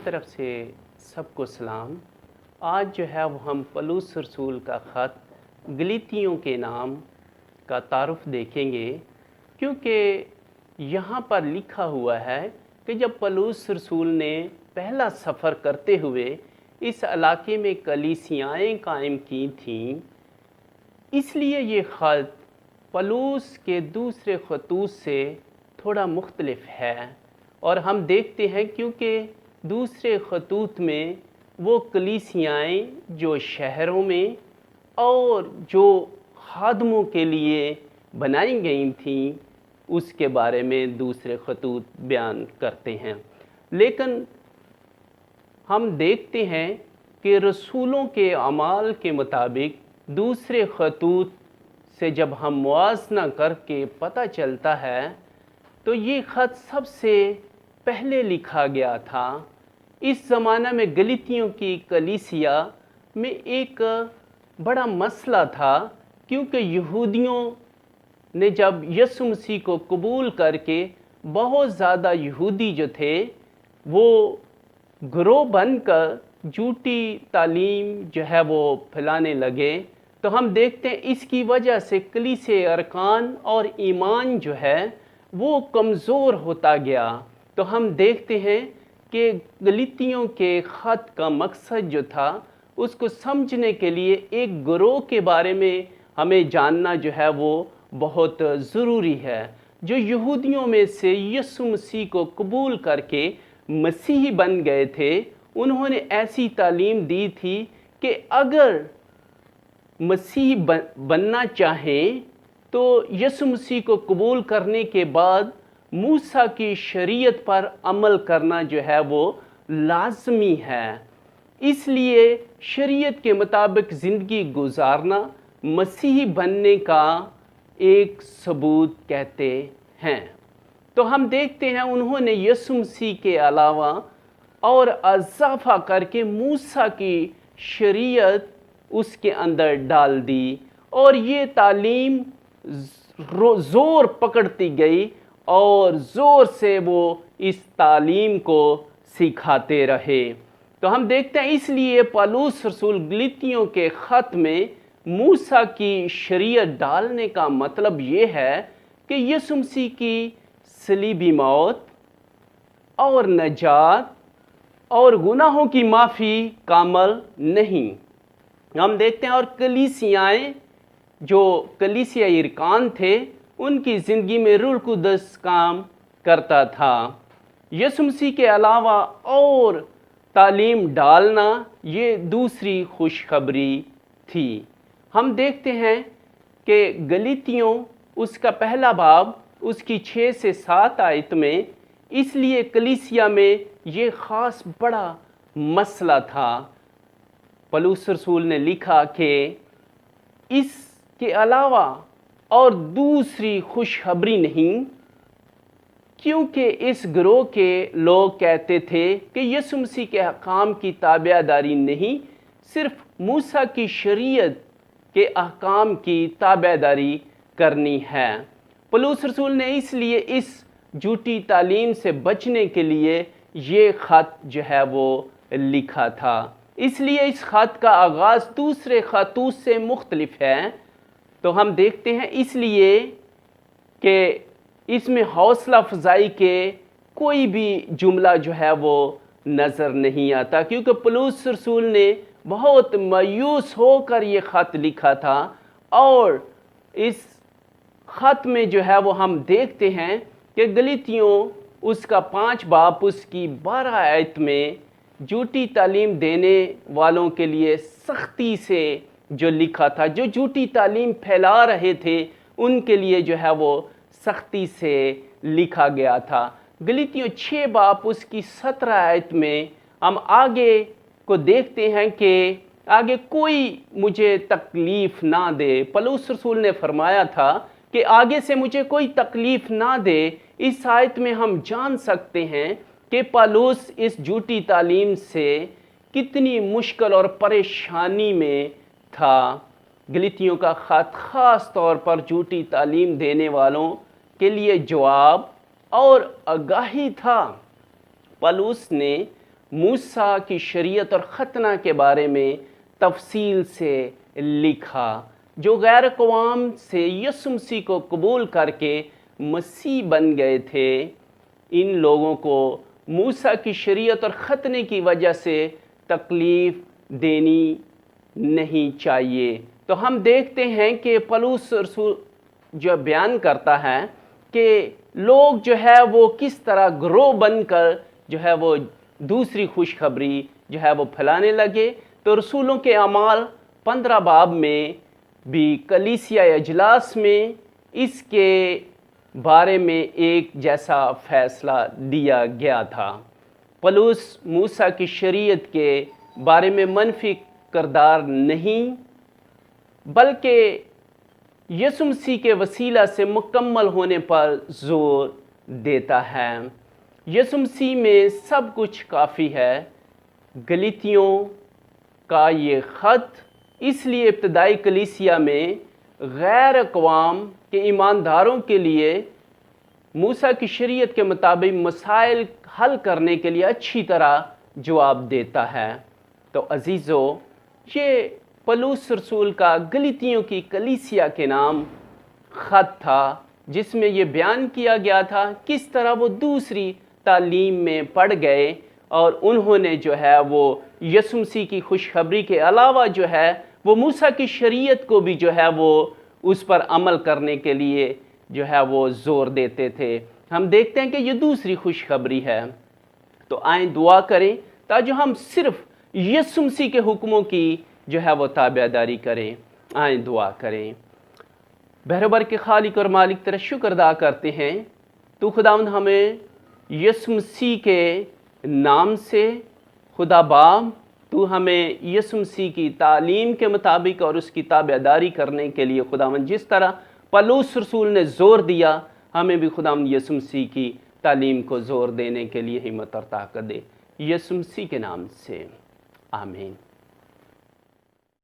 طرف سے سب کو سلام۔ آج جو ہے وہ ہم پولس رسول کا خط گلیتیوں کے نام کا تعارف دیکھیں گے، کیونکہ یہاں پر لکھا ہوا ہے کہ جب پولس رسول نے پہلا سفر کرتے ہوئے اس علاقے میں کلیسیائیں قائم کی تھیں، اس لیے یہ خط پولس کے دوسرے خطوط سے تھوڑا مختلف ہے۔ اور ہم دیکھتے ہیں کیونکہ دوسرے خطوط میں وہ کلیسیائیں جو شہروں میں اور جو خادموں کے لیے بنائی گئی تھیں اس کے بارے میں دوسرے خطوط بیان کرتے ہیں، لیکن ہم دیکھتے ہیں کہ رسولوں کے اعمال کے مطابق دوسرے خطوط سے جب ہم موازنہ کر کے پتہ چلتا ہے تو یہ خط سب سے پہلے لکھا گیا تھا۔ اس زمانہ میں گلیتیوں کی کلیسیا میں ایک بڑا مسئلہ تھا، کیونکہ یہودیوں نے جب یسوع مسیح کو قبول کر کے بہت زیادہ یہودی جو تھے وہ گروہ بن کر جھوٹی تعلیم جو ہے وہ پھیلانے لگے، تو ہم دیکھتے ہیں اس کی وجہ سے کلیسے ارکان اور ایمان جو ہے وہ کمزور ہوتا گیا۔ تو ہم دیکھتے ہیں کہ گلیتیوں کے خط کا مقصد جو تھا اس کو سمجھنے کے لیے ایک گروہ کے بارے میں ہمیں جاننا جو ہے وہ بہت ضروری ہے، جو یہودیوں میں سے یسوع مسیح کو قبول کر کے مسیحی بن گئے تھے۔ انہوں نے ایسی تعلیم دی تھی کہ اگر مسیحی بننا چاہیں تو یسوع مسیح کو قبول کرنے کے بعد موسیٰ کی شریعت پر عمل کرنا جو ہے وہ لازمی ہے۔ اس لیے شریعت کے مطابق زندگی گزارنا مسیحی بننے کا ایک ثبوت کہتے ہیں۔ تو ہم دیکھتے ہیں انہوں نے یسوع مسیح کے علاوہ اور اضافہ کر کے موسیٰ کی شریعت اس کے اندر ڈال دی، اور یہ تعلیم زور پکڑتی گئی اور زور سے وہ اس تعلیم کو سکھاتے رہے۔ تو ہم دیکھتے ہیں اس لیے پولس رسول گلیتیوں کے خط میں موسیٰ کی شریعت ڈالنے کا مطلب یہ ہے کہ یسوع مسیح کی صلیبی موت اور نجات اور گناہوں کی معافی کامل نہیں۔ ہم دیکھتے ہیں اور کلیسیائیں جو کلیسیائی ارکان تھے ان کی زندگی میں روح القدس کام کرتا تھا۔ یسوع مسیح کے علاوہ اور تعلیم ڈالنا یہ دوسری خوشخبری تھی۔ ہم دیکھتے ہیں کہ گلیتیوں اس کا پہلا باب اس کی 6 سے 7 آیت میں اس لیے کلیسیا میں یہ خاص بڑا مسئلہ تھا۔ پولس رسول نے لکھا کہ اس کے علاوہ اور دوسری خوشخبری نہیں، کیونکہ اس گروہ کے لوگ کہتے تھے کہ یسوع مسیح کے احکام کی تابع داری نہیں، صرف موسیٰ کی شریعت کے احکام کی تابع داری کرنی ہے۔ پولس رسول نے اس لیے اس جھوٹی تعلیم سے بچنے کے لیے یہ خط جو ہے وہ لکھا تھا۔ اس لیے اس خط کا آغاز دوسرے خطوط سے مختلف ہے۔ تو ہم دیکھتے ہیں اس لیے کہ اس میں حوصلہ افزائی کے کوئی بھی جملہ جو ہے وہ نظر نہیں آتا، کیونکہ پولس رسول نے بہت مایوس ہو کر یہ خط لکھا تھا، اور اس خط میں جو ہے وہ ہم دیکھتے ہیں کہ گلیتیوں اس کا 5 باب اس کی 12 آیت میں جھوٹی تعلیم دینے والوں کے لیے سختی سے جو لکھا تھا، جو جھوٹی تعلیم پھیلا رہے تھے ان کے لیے جو ہے وہ سختی سے لکھا گیا تھا۔ گلیتیوں 6 باب اس کی 17 آیت میں ہم آگے کو دیکھتے ہیں کہ آگے کوئی مجھے تکلیف نہ دے۔ پولس رسول نے فرمایا تھا کہ آگے سے مجھے کوئی تکلیف نہ دے۔ اس آیت میں ہم جان سکتے ہیں کہ پولس اس جھوٹی تعلیم سے کتنی مشکل اور پریشانی میں تھا۔ گلیتیوں کا خط خاص طور پر جھوٹی تعلیم دینے والوں کے لیے جواب اور آگاہی تھا۔ پولس نے موسیٰ کی شریعت اور ختنہ کے بارے میں تفصیل سے لکھا۔ جو غیر اقوام سے یسوع مسیح کو قبول کر کے مسیح بن گئے تھے، ان لوگوں کو موسیٰ کی شریعت اور ختنے کی وجہ سے تکلیف دینی نہیں چاہیے۔ تو ہم دیکھتے ہیں کہ پولس رسول جو بیان کرتا ہے کہ لوگ جو ہے وہ کس طرح گروہ بن کر جو ہے وہ دوسری خوشخبری جو ہے وہ پھیلانے لگے۔ تو رسولوں کے اعمال 15 باب میں بھی کلیسیا اجلاس میں اس کے بارے میں ایک جیسا فیصلہ دیا گیا تھا۔ پولس موسیٰ کی شریعت کے بارے میں منفی کردار نہیں، بلکہ یسوع مسیح کے وسیلہ سے مکمل ہونے پر زور دیتا ہے۔ یسوع مسیح میں سب کچھ کافی ہے۔ گلاطیوں کا یہ خط اس لیے ابتدائی کلیسیا میں غیر اقوام کے ایمانداروں کے لیے موسیٰ کی شریعت کے مطابق مسائل حل کرنے کے لیے اچھی طرح جواب دیتا ہے۔ تو عزیزو، یہ پولس رسول کا گلاطیوں کی کلیسیا کے نام خط تھا، جس میں یہ بیان کیا گیا تھا کس طرح وہ دوسری تعلیم میں پڑ گئے اور انہوں نے جو ہے وہ یسوع مسیح کی خوشخبری کے علاوہ جو ہے وہ موسیٰ کی شریعت کو بھی جو ہے وہ اس پر عمل کرنے کے لیے جو ہے وہ زور دیتے تھے۔ ہم دیکھتے ہیں کہ یہ دوسری خوشخبری ہے۔ تو آئیں دعا کریں تاکہ ہم صرف یسوع مسیح کے حکموں کی جو ہے وہ تابعداری کریں۔ آئیں دعا کریں۔ بہربر کے خالق اور مالک تیرا شکر ادا کرتے ہیں، تو خداوند ہمیں یسوع مسیح کے نام سے خدا باپ، تو ہمیں یسوع مسیح کی تعلیم کے مطابق اور اس کی تابعداری کرنے کے لیے خداوند جس طرح پولس رسول نے زور دیا، ہمیں بھی خداوند یسوع مسیح کی تعلیم کو زور دینے کے لیے ہمت اور طاقت دے۔ یسوع مسیح کے نام سے آمین۔